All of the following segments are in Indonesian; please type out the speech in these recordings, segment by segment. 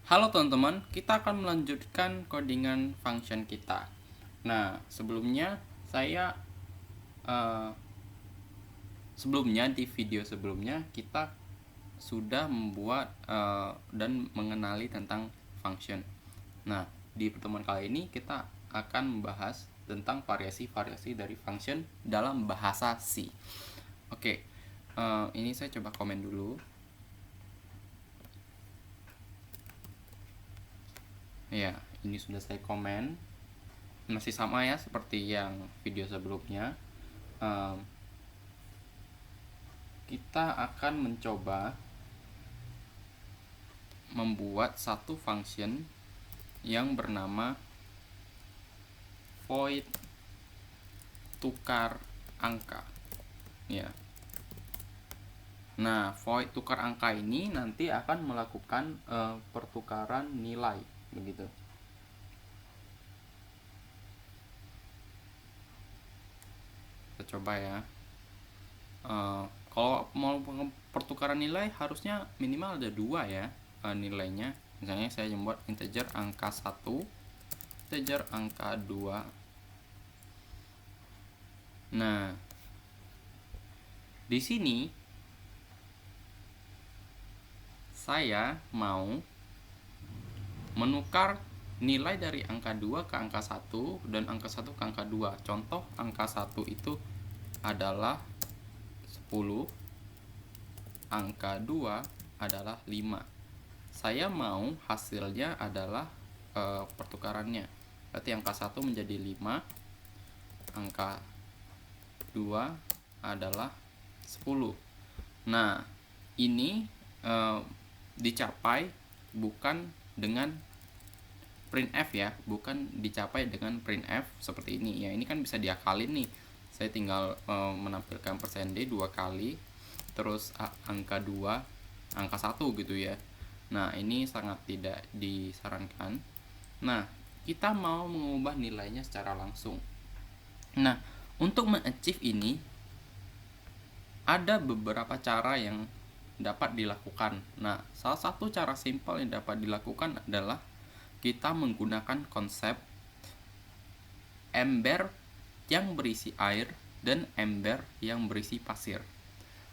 Halo teman-teman, kita akan melanjutkan codingan function kita. Nah, eh, sebelumnya di video sebelumnya kita sudah membuat dan mengenali tentang function. Nah, di pertemuan kali ini kita akan membahas tentang variasi-variasi dari function dalam bahasa C. Oke, ini saya coba komen dulu. Ya, ini sudah saya komen. Masih sama ya seperti yang video sebelumnya. Kita akan mencoba membuat satu function yang bernama void tukar angka ya. Nah, void tukar angka ini nanti akan melakukan pertukaran nilai begitu. Kita coba ya. Kalau mau pertukaran nilai harusnya minimal ada dua ya nilainya. Misalnya saya membuat integer angka 1, integer angka 2. Nah, di sini saya mau menukar nilai dari angka 2 ke angka 1 dan angka 1 ke angka 2. Contoh angka 1 itu adalah 10, angka 2 adalah 5. Saya mau hasilnya adalah pertukarannya. Berarti angka 1 menjadi 5, angka 2 adalah 10. Nah, ini dicapai bukan dengan printf ya, bukan dicapai dengan printf seperti ini ya. Ini kan bisa diakalin nih. Saya tinggal menampilkan %d 2 kali, terus angka 2, angka 1 gitu ya. Nah, ini sangat tidak disarankan. Nah, kita mau mengubah nilainya secara langsung. Nah, untuk mengachieve ini ada beberapa cara yang dapat dilakukan. Nah, salah satu cara simpel yang dapat dilakukan adalah kita menggunakan konsep ember yang berisi air dan ember yang berisi pasir.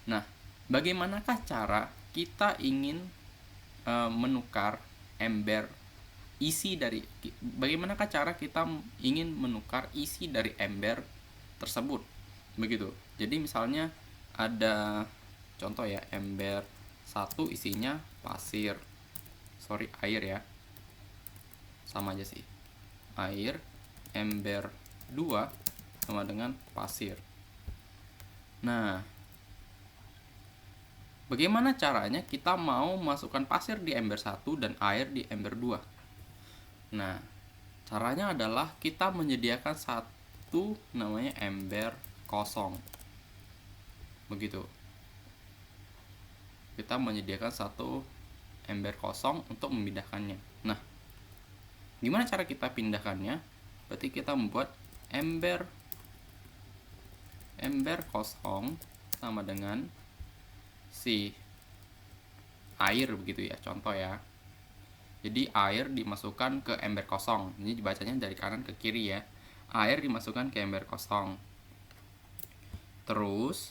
Nah, bagaimanakah cara kita ingin menukar ember bagaimanakah cara kita ingin menukar isi dari ember tersebut? Begitu. Jadi misalnya ada contoh ya, ember 1 isinya air ya. Sama aja sih. Air, ember 2 sama dengan pasir. Nah, bagaimana caranya kita mau masukkan pasir di ember 1 dan air di ember 2? Nah, caranya adalah kita menyediakan satu namanya ember kosong. Begitu. Kita menyediakan satu ember kosong untuk memindahkannya. Nah, gimana cara kita pindahkannya? Berarti kita membuat ember kosong sama dengan si air begitu ya, contoh ya. Jadi air dimasukkan ke ember kosong. Ini dibacanya dari kanan ke kiri ya. Air dimasukkan ke ember kosong. Terus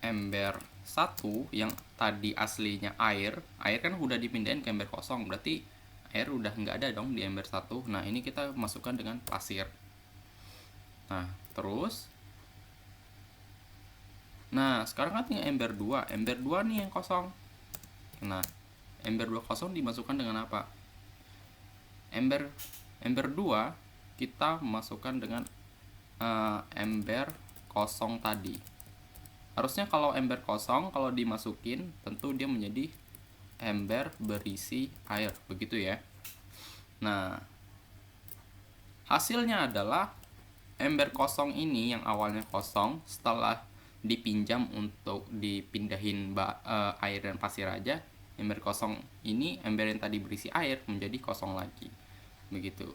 ember 1 yang tadi aslinya air kan udah dipindahin ke ember kosong, berarti air udah nggak ada dong di ember 1. Nah, ini kita masukkan dengan pasir. Nah, terus sekarang kan tinggal ember 2. Ember 2 nih yang kosong. Nah, ember 2 kosong dimasukkan dengan apa? Ember 2 kita masukkan dengan ember kosong tadi. Harusnya kalau ember kosong kalau dimasukin tentu dia menjadi ember berisi air, begitu ya. Nah, hasilnya adalah ember kosong ini yang awalnya kosong setelah dipinjam untuk dipindahin air dan pasir aja, ember kosong ini, ember yang tadi berisi air menjadi kosong lagi. Begitu.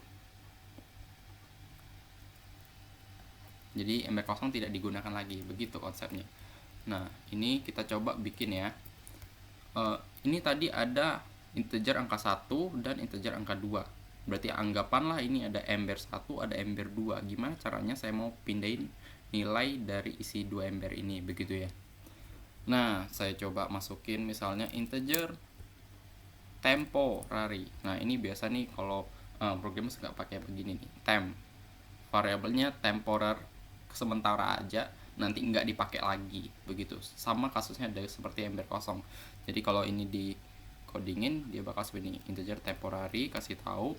Jadi ember kosong tidak digunakan lagi, begitu konsepnya. Nah, ini kita coba bikin ya. ini tadi ada integer angka 1 dan integer angka 2. Berarti anggapanlah ini ada ember 1, ada ember 2. Gimana caranya saya mau pindahin nilai dari isi 2 ember ini, begitu ya. Nah, saya coba masukin misalnya integer temporary. Nah, ini biasa nih kalau programmer nggak pakai begini nih, temp. Variabelnya temporer, sementara aja, nanti nggak dipakai lagi, begitu. Sama kasusnya dari seperti ember kosong. Jadi kalau ini di codingin, dia bakal seperti ini, integer temporary, kasih tahu,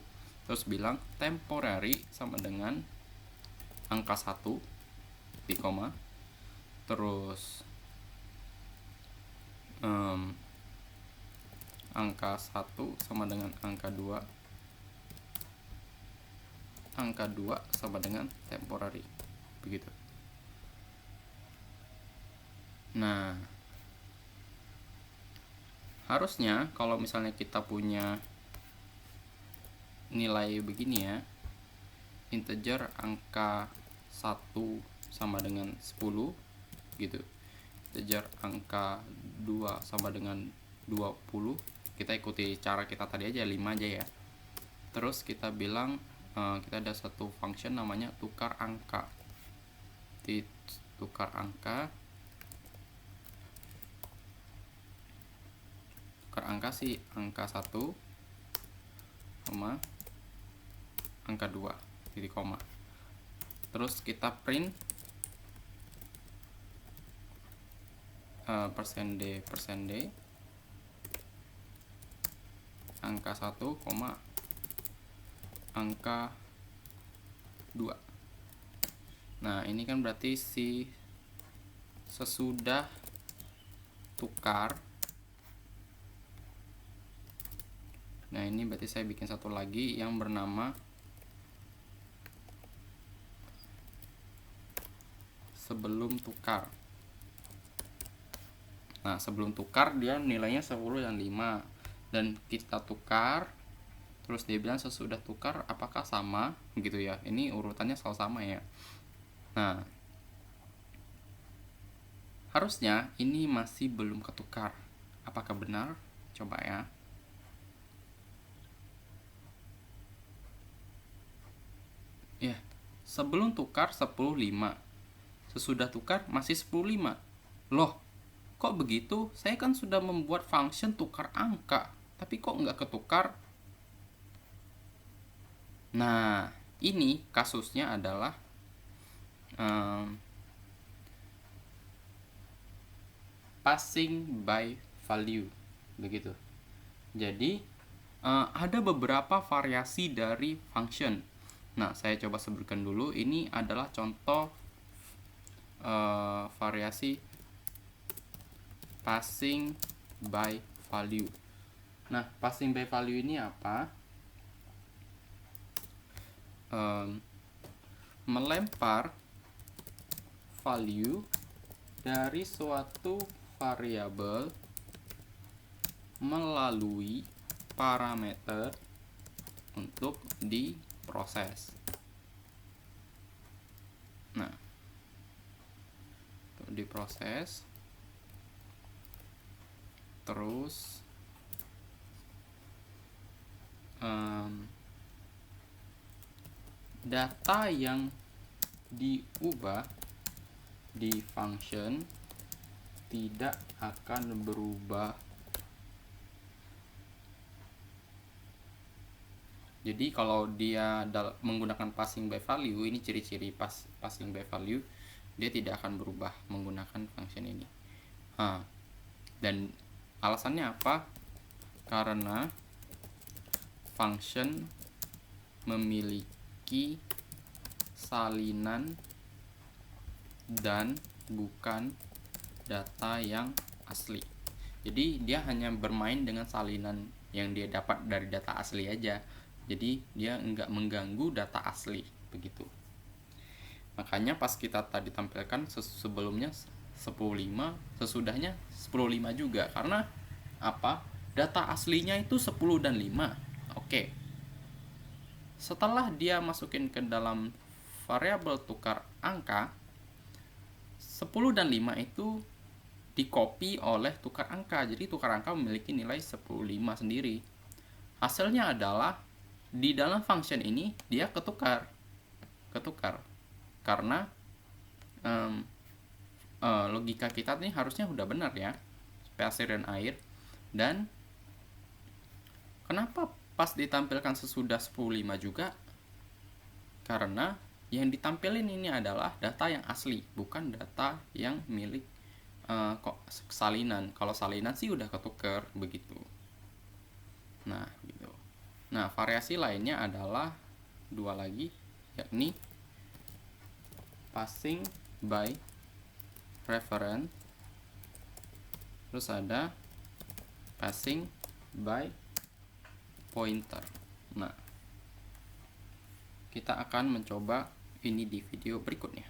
terus bilang temporary sama dengan angka 1 di koma, terus angka 1 sama dengan angka 2, angka 2 sama dengan temporary, begitu. Nah, harusnya kalau misalnya kita punya nilai begini ya, integer angka 1 sama dengan 10 gitu, integer angka 2 sama dengan 20, kita ikuti cara kita tadi aja, 5 aja ya. Terus kita bilang kita ada satu function namanya tukar angka. Tukar angka sih angka 1 koma angka 2 titik koma. Terus kita print %d angka 1 koma angka 2. Nah, ini kan berarti sesudah tukar. Nah, ini berarti saya bikin satu lagi yang bernama sebelum tukar. Nah, sebelum tukar dia nilainya 10 dan 5, dan kita tukar, terus dia bilang sesudah tukar apakah sama gitu ya. Ini urutannya selalu sama ya. Nah, harusnya ini masih belum ketukar. Apakah benar? Coba ya. Ya, sebelum tukar 10,5. Sesudah tukar masih 10,5. Loh, kok begitu? Saya kan sudah membuat function tukar angka, tapi kok nggak ketukar? Nah, ini kasusnya adalah passing by value, begitu. Jadi ada beberapa variasi dari function. Nah, saya coba sebutkan dulu. Ini adalah contoh variasi passing by value. Nah, passing by value ini apa? Melempar value dari suatu variabel melalui parameter untuk diproses. Nah, untuk diproses, terus data yang diubah di function tidak akan berubah. Jadi kalau dia menggunakan passing by value, ini ciri-ciri passing by value, dia tidak akan berubah menggunakan function ini. Dan alasannya apa? Karena function memiliki salinan dan bukan data yang asli. Jadi dia hanya bermain dengan salinan yang dia dapat dari data asli aja. Jadi dia enggak mengganggu data asli, begitu. Makanya pas kita tadi tampilkan sebelumnya 10,5, sesudahnya 10,5 juga. Karena apa? Data aslinya itu 10 dan 5. Oke. Setelah dia masukin ke dalam variabel tukar angka, 10 dan 5 itu di-copy oleh tukar angka. Jadi tukar angka memiliki nilai 15 sendiri. Hasilnya adalah di dalam function ini dia ketukar karena logika kita ini harusnya udah benar ya, pasir dan air. Dan kenapa pas ditampilkan sesudah 15 juga? Karena yang ditampilin ini adalah data yang asli, bukan data yang milik salinan. Kalau salinan sih udah ketukar begitu. Nah, gitu. Nah, variasi lainnya adalah dua lagi, yakni passing by reference, terus ada passing by pointer. Nah, kita akan mencoba ini di video berikutnya.